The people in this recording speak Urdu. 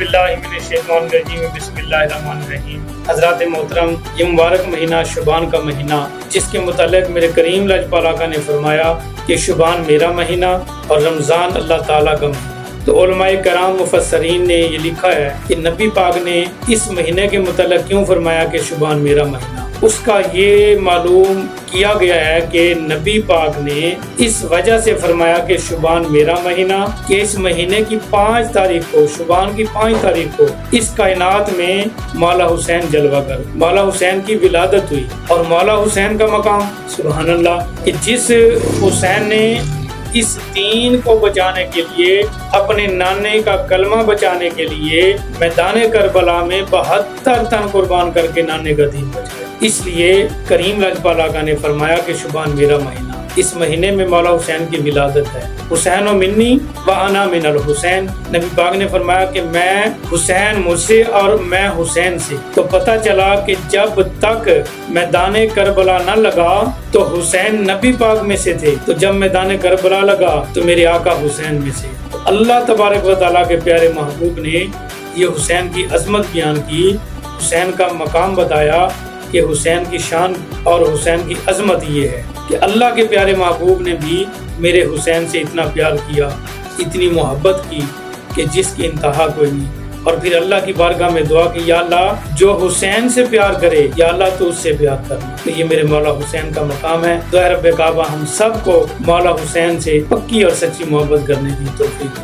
باللہ من الشیطان الرجیم بسم اللہ الرحمن الرحیم۔ حضرات محترم، یہ مبارک مہینہ شعبان کا مہینہ، جس کے متعلق میرے کریم لاجپال آقا نے فرمایا کہ شعبان میرا مہینہ اور رمضان اللہ تعالیٰ کا مہینہ۔ تو علماء کرام مفسرین نے یہ لکھا ہے کہ نبی پاک نے اس مہینے کے متعلق کیوں فرمایا کہ شعبان میرا مہینہ۔ اس کا یہ معلوم کیا گیا ہے کہ نبی پاک نے اس وجہ سے فرمایا کہ شعبان میرا مہینہ کہ اس مہینے کی 5 تاریخ کو، شعبان کی 5 تاریخ کو اس کائنات میں مولا حسین جلوہ گر، مولا حسین کی ولادت ہوئی۔ اور مولا حسین کا مقام سبحان اللہ، کہ جس حسین نے اس دین کو بچانے کے لیے، اپنے نانے کا کلمہ بچانے کے لیے میدان کربلا میں 72 تن قربان کر کے نانے کا دین بچایا۔ اس لیے کریم لاجپال آقا نے فرمایا کہ شعبان میرا مہینہ۔ اس مہینے میں مولا حسین کی ولادت ہے۔ حسین و منی و انا من الحسین، نبی پاک نے فرمایا کہ میں حسین مجھ سے اور میں حسین سے۔ تو پتہ چلا کہ جب تک میدان کربلا نہ لگا تو حسین نبی پاک میں سے تھے، تو جب میدان کربلا لگا تو میرے آقا حسین میں سے۔ تو اللہ تبارک و تعالیٰ کے پیارے محبوب نے یہ حسین کی عظمت بیان کی، حسین کا مقام بتایا کہ حسین کی شان اور حسین کی عظمت یہ ہے کہ اللہ کے پیارے محبوب نے بھی میرے حسین سے اتنا پیار کیا، اتنی محبت کی کہ جس کی انتہا کوئی نہیں۔ اور پھر اللہ کی بارگاہ میں دعا کہ یا اللہ جو حسین سے پیار کرے، یا اللہ تو اس سے پیار کرنا۔ تو یہ میرے مولا حسین کا مقام ہے۔ دعا رب کعبہ ہم سب کو مولا حسین سے پکی اور سچی محبت کرنے کی توفیق۔